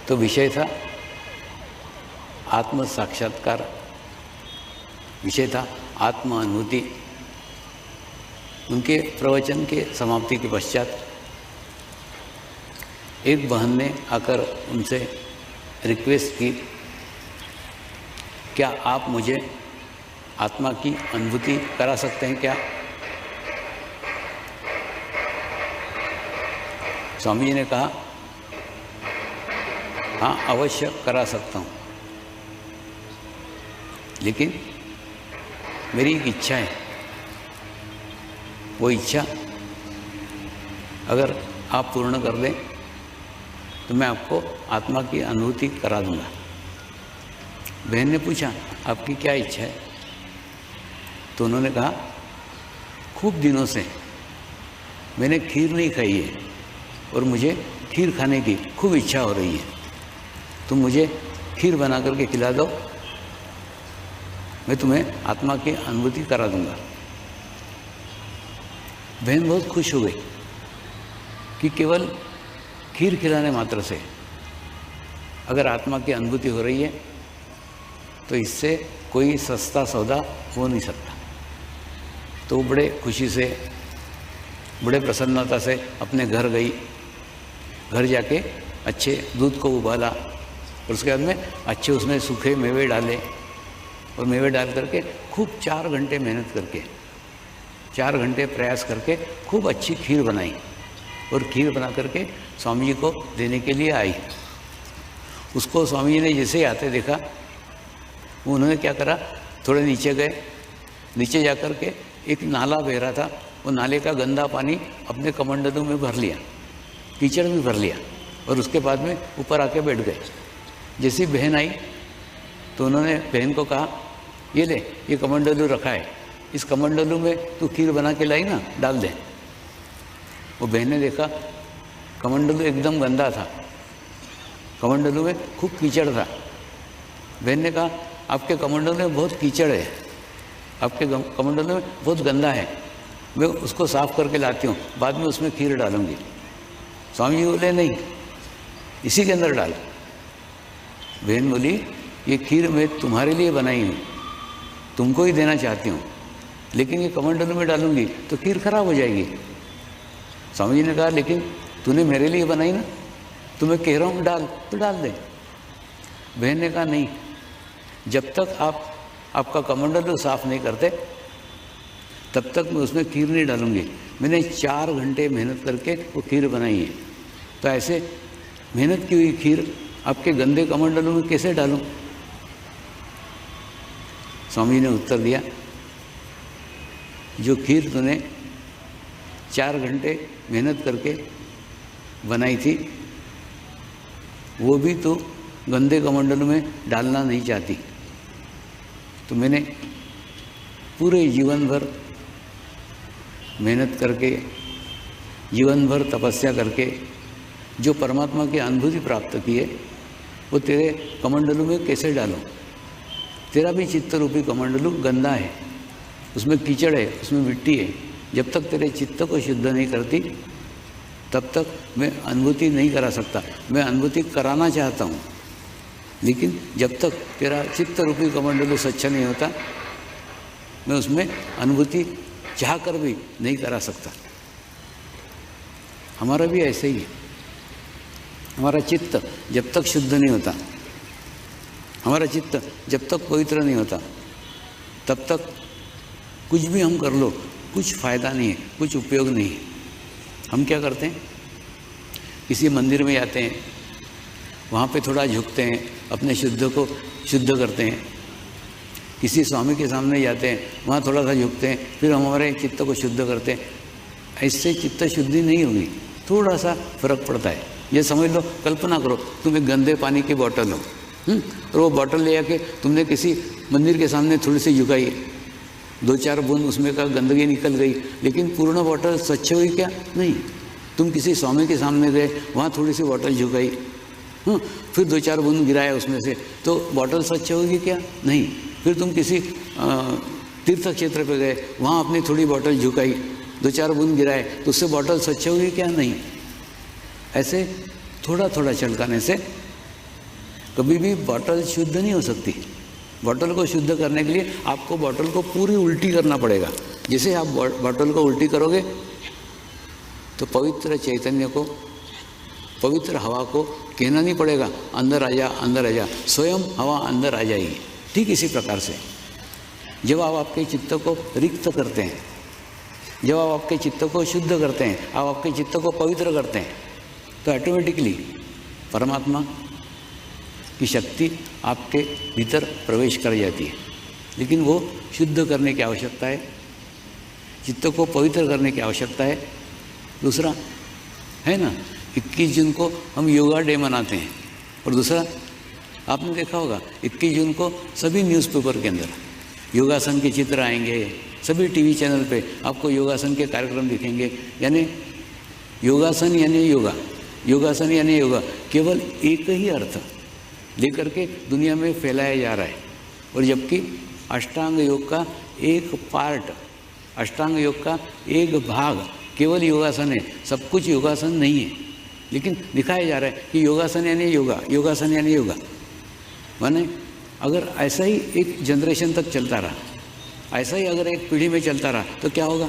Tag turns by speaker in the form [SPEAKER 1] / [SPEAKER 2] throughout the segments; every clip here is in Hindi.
[SPEAKER 1] तो विषय था आत्म साक्षात्कार, विषय था आत्म अनुभूति। उनके प्रवचन के समाप्ति के पश्चात एक बहन ने आकर उनसे रिक्वेस्ट की, क्या आप मुझे आत्मा की अनुभूति करा सकते हैं क्या? स्वामी जी ने कहा, हाँ अवश्य करा सकता हूँ, लेकिन मेरी एक इच्छा है। वो इच्छा अगर आप पूर्ण कर दें तो मैं आपको आत्मा की अनुभूति करा दूंगा। बहन ने पूछा, आपकी क्या इच्छा है? तो उन्होंने कहा, खूब दिनों से मैंने खीर नहीं खाई है और मुझे खीर खाने की खूब इच्छा हो रही है, तुम मुझे खीर बना करके खिला दो, मैं तुम्हें आत्मा की अनुभूति करा दूंगा। बहन बहुत खुश हो गई कि केवल खीर खिलाने मात्र से अगर आत्मा की अनुभूति हो रही है तो इससे कोई सस्ता सौदा हो नहीं सकता। तो वो बड़े खुशी से, बड़े प्रसन्नता से अपने घर गई। घर जाके अच्छे दूध को उबाला और उसके बाद में अच्छे उसमें सूखे मेवे डाले और मेवे डाल करके खूब 4 घंटे मेहनत करके, 4 घंटे प्रयास करके खूब अच्छी खीर बनाई और खीर बना करके स्वामी जी को देने के लिए आई। उसको स्वामी जी ने जैसे ही आते देखा, उन्होंने क्या करा, थोड़े नीचे गए, नीचे जा कर के एक नाला बह रहा था, वो नाले का गंदा पानी अपने कमंडलों में भर लिया, कीचड़ में भर लिया और उसके बाद में ऊपर आके बैठ गए। जैसी बहन आई तो उन्होंने बहन को कहा, ये ले, ये कमंडलू रखा है, इस कमंडलू में तू खीर बना के लाई ना, डाल दे। वो बहन ने देखा कमंडलू एकदम गंदा था, कमंडलू में खूब कीचड़ था। बहन ने कहा, आपके कमंडलू में बहुत कीचड़ है, आपके कमंडलू में बहुत गंदा है, मैं उसको साफ़ करके लाती हूँ, बाद में उसमें खीर डालूँगी। स्वामी जी बोले, नहीं, इसी के अंदर डाल। बहन बोली, ये खीर मैं तुम्हारे लिए बनाई हूँ, तुमको ही देना चाहती हूँ, लेकिन ये कमंडलू में डालूँगी तो खीर खराब हो जाएगी। स्वामी जी ने कहा, लेकिन तूने मेरे लिए बनाई ना, तो मैं कह रहा हूँ डाल, तो डाल दे। बहन ने कहा, नहीं, जब तक आप आपका कमंडलू साफ़ नहीं करते तब तक मैं उसमें खीर नहीं डालूँगी। मैंने 4 घंटे मेहनत करके वो खीर बनाई है, तो ऐसे मेहनत की हुई खीर आपके गंदे कमंडलों में कैसे डालूं? स्वामी ने उत्तर दिया, जो खीर तूने 4 घंटे मेहनत करके बनाई थी वो भी तो गंदे कमंडलों में डालना नहीं चाहती, तो मैंने पूरे जीवन भर मेहनत करके, जीवन भर तपस्या करके जो परमात्मा की अनुभूति प्राप्त की है वो तेरे कमंडलू में कैसे डालूं? तेरा भी चित्त रूपी कमंडलू गंदा है, उसमें कीचड़ है, उसमें मिट्टी है। जब तक तेरे चित्त को शुद्ध नहीं करती तब तक मैं अनुभूति नहीं करा सकता। मैं अनुभूति कराना चाहता हूँ, लेकिन जब तक तेरा चित्त रूपी कमंडलू स्वच्छ नहीं होता मैं उसमें अनुभूति चाह कर भी नहीं करा सकता। हमारा भी ऐसे ही है, हमारा चित्त जब तक शुद्ध नहीं होता, हमारा चित्त जब तक पवित्र नहीं होता तब तक कुछ भी हम कर लो कुछ फ़ायदा नहीं है, कुछ उपयोग नहीं है। हम क्या करते हैं, किसी मंदिर में जाते हैं, वहाँ पे थोड़ा झुकते हैं, अपने शुद्ध को शुद्ध करते हैं। किसी स्वामी के सामने जाते हैं, वहाँ थोड़ा सा झुकते हैं, फिर हम हमारे चित्त को शुद्ध करते हैं। ऐसे चित्त शुद्धि नहीं होगी, थोड़ा सा फर्क पड़ता है। ये समझ लो, कल्पना करो तुम एक गंदे पानी की बोतल हो और वो बोतल ले आके तुमने किसी मंदिर के सामने थोड़ी सी झुकाई, 2-4 बूंद उसमें का गंदगी निकल गई, लेकिन पूर्ण बोतल स्वच्छ हुई क्या? नहीं। तुम किसी स्वामी के सामने गए, वहाँ थोड़ी सी बोतल झुकाई, फिर 2-4 बूंद गिराया उसमें से, तो बोतल स्वच्छ होगी क्या? नहीं। फिर तुम किसी तीर्थ क्षेत्र पे गए, वहाँ अपनी थोड़ी बोतल झुकाई, 2-4 बूंद गिराए, तो उससे बोतल स्वच्छ होगी क्या? नहीं। ऐसे थोड़ा थोड़ा छलकाने से कभी भी बॉटल शुद्ध नहीं हो सकती। बॉटल को शुद्ध करने के लिए आपको बॉटल को पूरी उल्टी करना पड़ेगा। जैसे आप बॉटल को उल्टी करोगे तो पवित्र चैतन्य को, पवित्र हवा को कहना नहीं पड़ेगा अंदर आ जा, अंदर आ जा, स्वयं हवा अंदर आ जाएगी। ठीक इसी प्रकार से जब आप आपके चित्त को रिक्त करते हैं, जब आप आपके चित्त को शुद्ध करते हैं, आप आपके चित्त को पवित्र करते हैं, तो ऑटोमेटिकली परमात्मा की शक्ति आपके भीतर प्रवेश कर जाती है। लेकिन वो शुद्ध करने की आवश्यकता है, चित्त को पवित्र करने की आवश्यकता है। दूसरा है ना, 21 जून को हम योगा डे मनाते हैं, और दूसरा आपने देखा होगा 21 जून को सभी न्यूज़पेपर के अंदर योगासन के चित्र आएंगे, सभी टीवी चैनल पे आपको योगासन के कार्यक्रम दिखेंगे। यानी योगासन यानी योगा, योगासन यानी योगा, केवल एक ही अर्थ लेकर के दुनिया में फैलाया जा रहा है। और जबकि अष्टांग योग का एक पार्ट, अष्टांग योग का एक भाग केवल योगासन है, सब कुछ योगासन नहीं है। लेकिन दिखाया जा रहा है कि योगासन यानी योगा, योगासन यानी योगा। माने अगर ऐसा ही एक जनरेशन तक चलता रहा, ऐसा ही अगर एक पीढ़ी में चलता रहा, तो क्या होगा,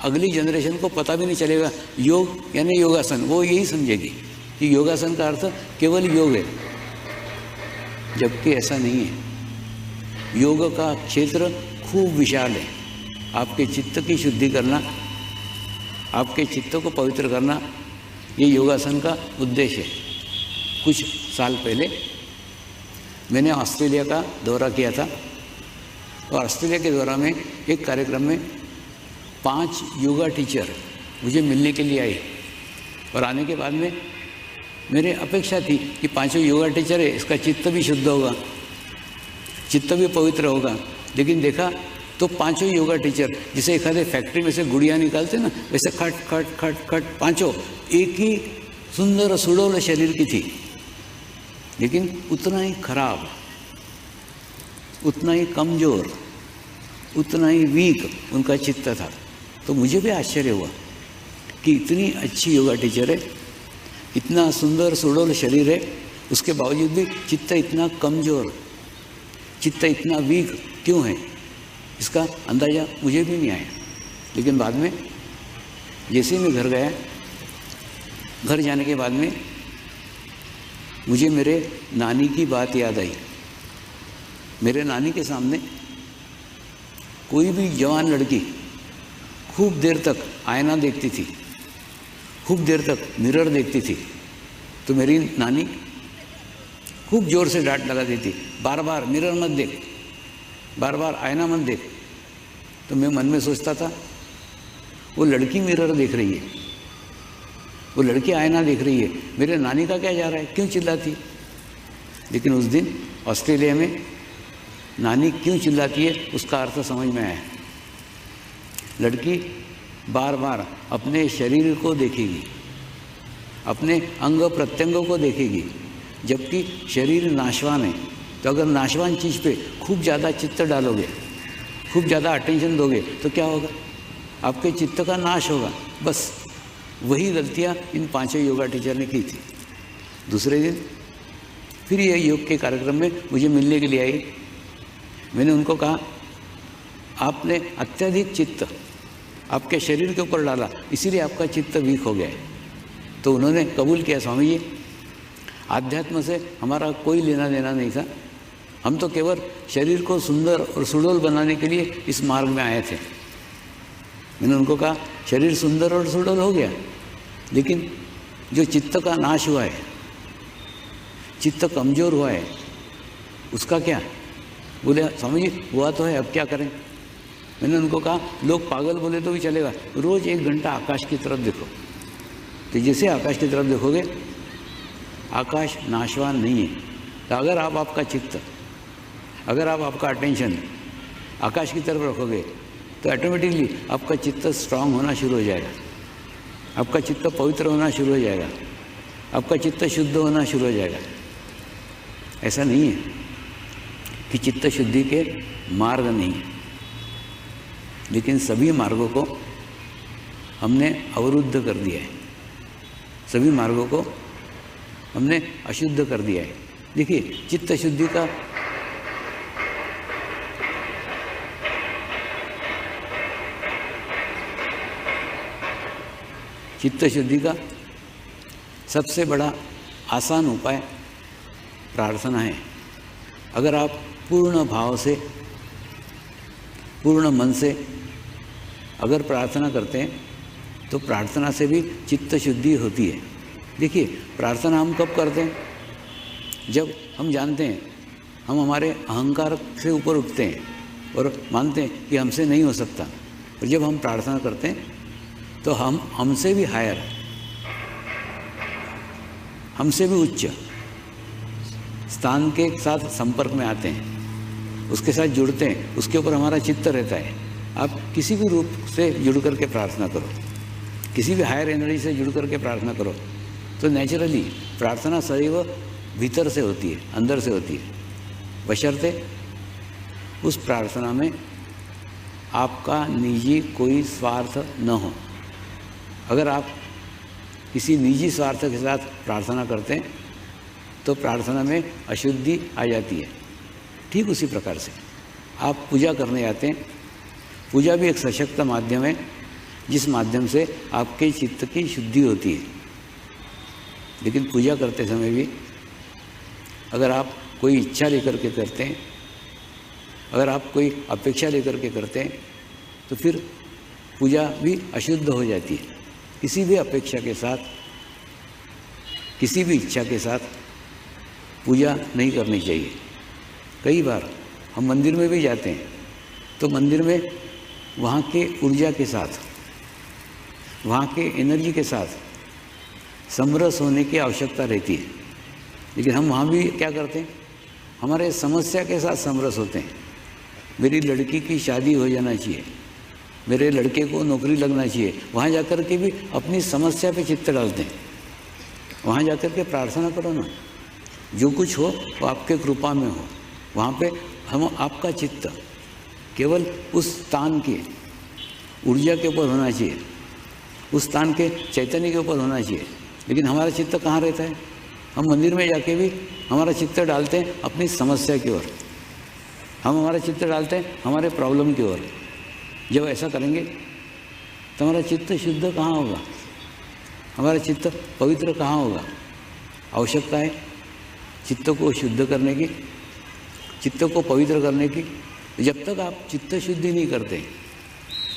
[SPEAKER 1] अगली जनरेशन को पता भी नहीं चलेगा योग यानी योगासन। वो यही समझेगी कि योगासन का अर्थ केवल योग है, जबकि ऐसा नहीं है। योग का क्षेत्र खूब विशाल है। आपके चित्त की शुद्धि करना, आपके चित्त को पवित्र करना, ये योगासन का उद्देश्य है। कुछ साल पहले मैंने ऑस्ट्रेलिया का दौरा किया था, और ऑस्ट्रेलिया के दौरा में एक कार्यक्रम में 5 योगा टीचर मुझे मिलने के लिए आए। और आने के बाद में मेरे अपेक्षा थी कि 5 योगा टीचर है, इसका चित्त भी शुद्ध होगा, चित्त भी पवित्र होगा। लेकिन देखा तो 5 योगा टीचर जैसे एखादे फैक्ट्री में से गुड़िया निकालते ना, वैसे खट खट खट खट 5 एक ही सुंदर सुडौल शरीर की थी, लेकिन उतना ही खराब, उतना ही कमज़ोर, उतना ही वीक उनका चित्त था। तो मुझे भी आश्चर्य हुआ कि इतनी अच्छी योगा टीचर है, इतना सुंदर सुडौल शरीर है, उसके बावजूद भी चित्त इतना कमज़ोर, चित्त इतना वीक क्यों है, इसका अंदाज़ा मुझे भी नहीं आया। लेकिन बाद में जैसे मैं घर गया, घर जाने के बाद में मुझे मेरे नानी की बात याद आई। मेरे नानी के सामने कोई भी जवान लड़की खूब देर तक आईना देखती थी, खूब देर तक मिरर देखती थी, तो मेरी नानी खूब ज़ोर से डांट लगा देती, बार बार मिरर मत देख, बार बार आईना मत देख। तो मैं मन में सोचता था वो लड़की मिरर देख रही है, वो लड़की आईना देख रही है, मेरे नानी का क्या जा रहा है, क्यों चिल्लाती। लेकिन उस दिन ऑस्ट्रेलिया में नानी क्यों चिल्लाती है उसका अर्थ समझ में आया। लड़की बार बार अपने शरीर को देखेगी, अपने अंग प्रत्यंगों को देखेगी, जबकि शरीर नाशवान है। तो अगर नाशवान चीज़ पे खूब ज़्यादा चित्त डालोगे, खूब ज़्यादा अटेंशन दोगे, तो क्या होगा, आपके चित्त का नाश होगा। बस वही गलतियाँ इन 5 योगा टीचर ने की थी। दूसरे दिन फिर ये योग के कार्यक्रम में मुझे मिलने के लिए आई। मैंने उनको कहा आपने अत्यधिक चित्त आपके शरीर के ऊपर डाला, इसीलिए आपका चित्त वीक हो गया है। तो उन्होंने कबूल किया, स्वामी जी आध्यात्म से हमारा कोई लेना देना नहीं था, हम तो केवल शरीर को सुंदर और सुडौल बनाने के लिए इस मार्ग में आए थे। मैंने उनको कहा शरीर सुंदर और सुडौल हो गया, लेकिन जो चित्त का नाश हुआ है, चित्त कमज़ोर हुआ है, उसका क्या। बोले स्वामी जी हुआ तो है, अब क्या करें। मैंने उनको कहा लोग पागल बोले तो भी चलेगा, रोज़ 1 घंटा आकाश की तरफ देखो। तो जैसे आकाश की तरफ देखोगे, आकाश नाशवान नहीं है। तो अगर आप आपका चित्त, अगर आप आपका अटेंशन आकाश की तरफ रखोगे, तो ऑटोमेटिकली आपका चित्त स्ट्रांग होना शुरू हो जाएगा, आपका चित्त पवित्र होना शुरू हो जाएगा, आपका चित्त शुद्ध होना शुरू हो जाएगा। ऐसा नहीं है कि चित्त शुद्धि के मार्ग नहीं, लेकिन सभी मार्गों को हमने अवरुद्ध कर दिया है, सभी मार्गों को हमने अशुद्ध कर दिया है। देखिए चित्त शुद्धि का सबसे बड़ा आसान उपाय प्रार्थना है। अगर आप पूर्ण भाव से, पूर्ण मन से अगर प्रार्थना करते हैं तो प्रार्थना से भी चित्त शुद्धि होती है। देखिए प्रार्थना हम कब करते हैं? जब हम जानते हैं हम हमारे अहंकार से ऊपर उठते हैं और मानते हैं कि हमसे नहीं हो सकता। और जब हम प्रार्थना करते हैं तो हम हमसे भी हायर, हमसे भी उच्च स्थान के साथ संपर्क में आते हैं, उसके साथ जुड़ते हैं, उसके ऊपर हमारा चित्त रहता है। आप किसी भी रूप से जुड़ करके प्रार्थना करो, किसी भी हायर एनर्जी से जुड़ करके प्रार्थना करो, तो नेचुरली प्रार्थना सदैव भीतर से होती है, अंदर से होती है, बशर्ते उस प्रार्थना में आपका निजी कोई स्वार्थ न हो। अगर आप किसी निजी स्वार्थ के साथ प्रार्थना करते हैं तो प्रार्थना में अशुद्धि आ जाती है। ठीक उसी प्रकार से आप पूजा करने जाते हैं, पूजा भी एक सशक्त माध्यम है जिस माध्यम से आपके चित्त की शुद्धि होती है। लेकिन पूजा करते समय भी अगर आप कोई इच्छा लेकर के करते हैं, अगर आप कोई अपेक्षा लेकर के करते हैं तो फिर पूजा भी अशुद्ध हो जाती है। किसी भी अपेक्षा के साथ, किसी भी इच्छा के साथ पूजा नहीं करनी चाहिए। कई बार हम मंदिर में भी जाते हैं तो मंदिर में वहाँ के ऊर्जा के साथ, वहाँ के एनर्जी के साथ समरस होने की आवश्यकता रहती है। लेकिन हम वहाँ भी क्या करते हैं? हमारे समस्या के साथ समरस होते हैं। मेरी लड़की की शादी हो जाना चाहिए, मेरे लड़के को नौकरी लगना चाहिए, वहाँ जाकर के भी अपनी समस्या पे चित्त डालते हैं। वहाँ जाकर के प्रार्थना करो ना, जो कुछ हो वो आपके कृपा में हो। वहाँ पे हम आपका चित्त केवल उस स्थान की ऊर्जा के ऊपर होना चाहिए, उस स्थान के चैतन्य के ऊपर होना चाहिए। लेकिन हमारा चित्त कहाँ रहता है? हम मंदिर में जाके भी हमारा चित्त डालते हैं अपनी समस्या की ओर, हम हमारा चित्त डालते हैं हमारे प्रॉब्लम की ओर। जब ऐसा करेंगे तो हमारा चित्त शुद्ध कहाँ होगा? हमारा चित्त पवित्र कहाँ होगा? आवश्यकता है चित्त को शुद्ध करने की, चित्त को पवित्र करने की। जब तक आप चित्त शुद्धि नहीं करते,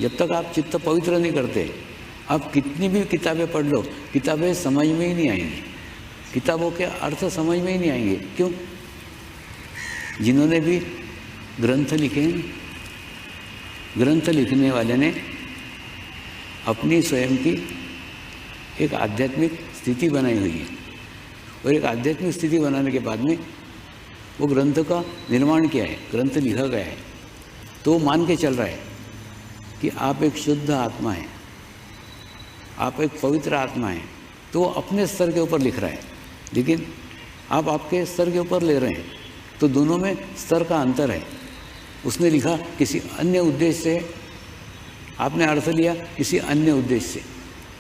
[SPEAKER 1] जब तक आप चित्त पवित्र नहीं करते, आप कितनी भी किताबें पढ़ लो, किताबें समझ में ही नहीं आएंगी, किताबों के अर्थ समझ में ही नहीं आएंगे। क्यों? जिन्होंने भी ग्रंथ लिखे हैं, ग्रंथ लिखने वाले ने अपनी स्वयं की एक आध्यात्मिक स्थिति बनाई हुई है, और एक आध्यात्मिक स्थिति बनाने के बाद में वो ग्रंथ का निर्माण किया है, ग्रंथ लिखा गया है। तो मान के चल रहा है कि आप एक शुद्ध आत्मा हैं, आप एक पवित्र आत्मा हैं, तो वो अपने स्तर के ऊपर लिख रहा है। लेकिन आप आपके स्तर के ऊपर ले रहे हैं, तो दोनों में स्तर का अंतर है। उसने लिखा किसी अन्य उद्देश्य से, आपने अर्थ लिया किसी अन्य उद्देश्य से।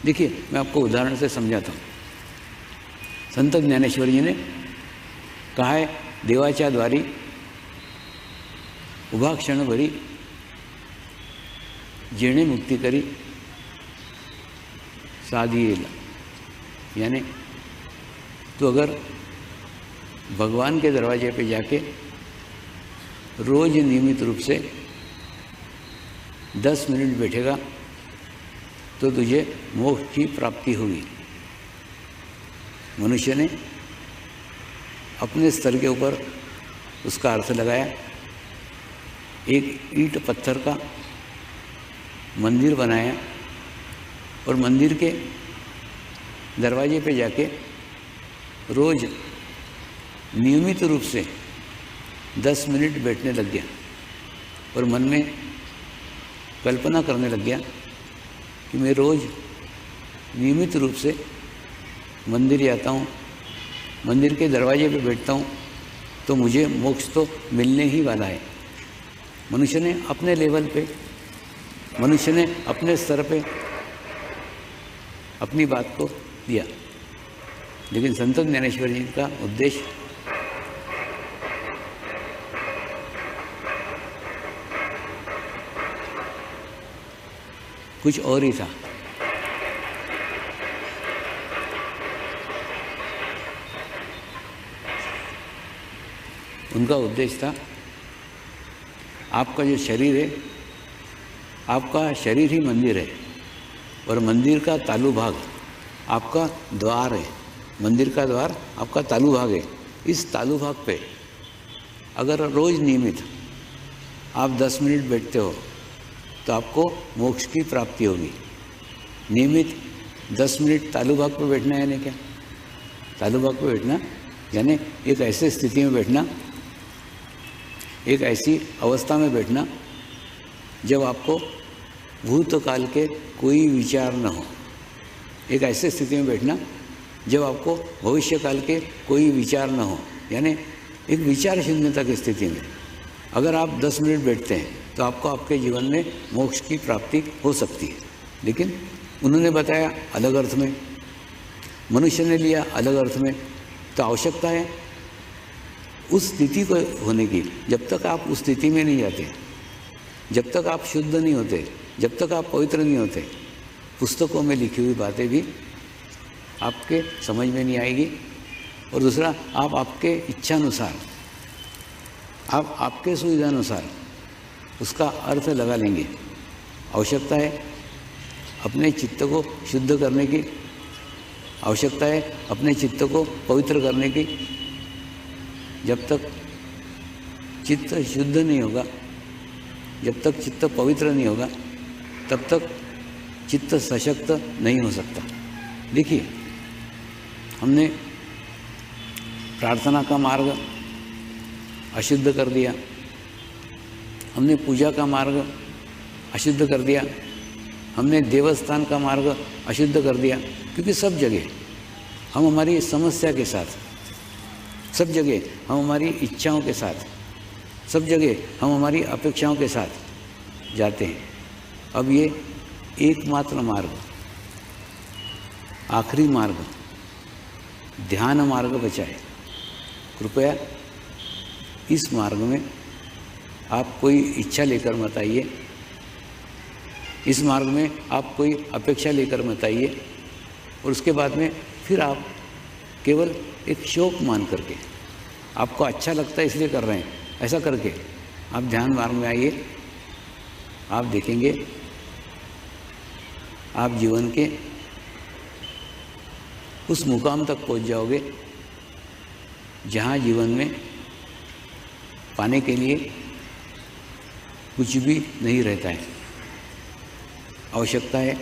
[SPEAKER 1] देखिए मैं आपको उदाहरण से समझाता हूँ। संत ज्ञानेश्वर जी ने कहा है, देवाच्या द्वारी उभा क्षण भरी जेणे मुक्ति करी साधिएला। यानी तो अगर भगवान के दरवाजे पे जाके रोज नियमित रूप से 10 मिनट बैठेगा तो तुझे मोक्ष की प्राप्ति होगी। मनुष्य ने अपने स्तर के ऊपर उसका अर्थ लगाया। एक ईंट पत्थर का मंदिर बनाया और मंदिर के दरवाजे पे जाके रोज नियमित रूप से 10 मिनट बैठने लग गया और मन में कल्पना करने लग गया कि मैं रोज़ नियमित रूप से मंदिर आता हूँ, मंदिर के दरवाजे पे बैठता हूँ, तो मुझे मोक्ष तो मिलने ही वाला है। मनुष्य ने अपने लेवल पे, मनुष्य ने अपने स्तर पे अपनी बात को दिया। लेकिन संत ज्ञानेश्वर जी का उद्देश्य कुछ और ही था। उनका उद्देश्य था आपका जो शरीर है, आपका शरीर ही मंदिर है और मंदिर का तालु भाग आपका द्वार है। मंदिर का द्वार आपका तालु भाग है। इस तालु भाग पे अगर रोज़ नियमित आप 10 मिनट बैठते हो तो आपको मोक्ष की प्राप्ति होगी। नियमित 10 मिनट तालु भाग पर बैठना यानी क्या? तालु भाग पर बैठना यानी एक ऐसे स्थिति में बैठना, एक ऐसी अवस्था में बैठना जब आपको भूतकाल के कोई विचार न हो। एक ऐसे स्थिति में बैठना जब आपको भविष्य काल के कोई विचार न हो, यानी एक विचार शून्यता की स्थिति में अगर आप 10 मिनट बैठते हैं तो आपको आपके जीवन में मोक्ष की प्राप्ति हो सकती है। लेकिन उन्होंने बताया अलग अर्थ में, मनुष्य ने लिया अलग अर्थ में। तो आवश्यकता है उस स्थिति को होने की। जब तक आप उस स्थिति में नहीं जाते, जब तक आप शुद्ध नहीं होते, जब तक आप पवित्र नहीं होते, पुस्तकों में लिखी हुई बातें भी आपके समझ में नहीं आएगी। और दूसरा, आप आपके इच्छानुसार, आप आपके सुविधानुसार उसका अर्थ लगा लेंगे। आवश्यकता है अपने चित्त को शुद्ध करने की, आवश्यकता है अपने चित्त को पवित्र करने की। जब तक चित्त शुद्ध नहीं होगा, जब तक चित्त पवित्र नहीं होगा, तब तक चित्त सशक्त नहीं हो सकता। देखिए, हमने प्रार्थना का मार्ग अशुद्ध कर दिया, हमने पूजा का मार्ग अशुद्ध कर दिया, हमने देवस्थान का मार्ग अशुद्ध कर दिया। क्योंकि सब जगह हम हमारी समस्या के साथ, सब जगह हम हमारी इच्छाओं के साथ, सब जगह हम हमारी अपेक्षाओं के साथ जाते हैं। अब ये एकमात्र मार्ग, आखिरी मार्ग, ध्यान मार्ग बचा है। कृपया इस मार्ग में आप कोई इच्छा लेकर मत आइए, इस मार्ग में आप कोई अपेक्षा लेकर मत आइए और उसके बाद में फिर आप केवल एक शौक मान करके, आपको अच्छा लगता है इसलिए कर रहे हैं, ऐसा करके आप ध्यान मार्ग में आइए। आप देखेंगे आप जीवन के उस मुकाम तक पहुंच जाओगे जहां जीवन में पाने के लिए कुछ भी नहीं रहता है। आवश्यकता है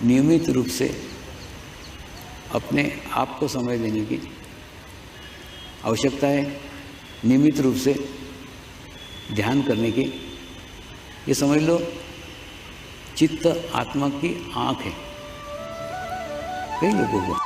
[SPEAKER 1] नियमित रूप से अपने आप को समय देने की, आवश्यकता है नियमित रूप से ध्यान करने की। ये समझ लो चित्त आत्मा की आँख है कई लोगों को।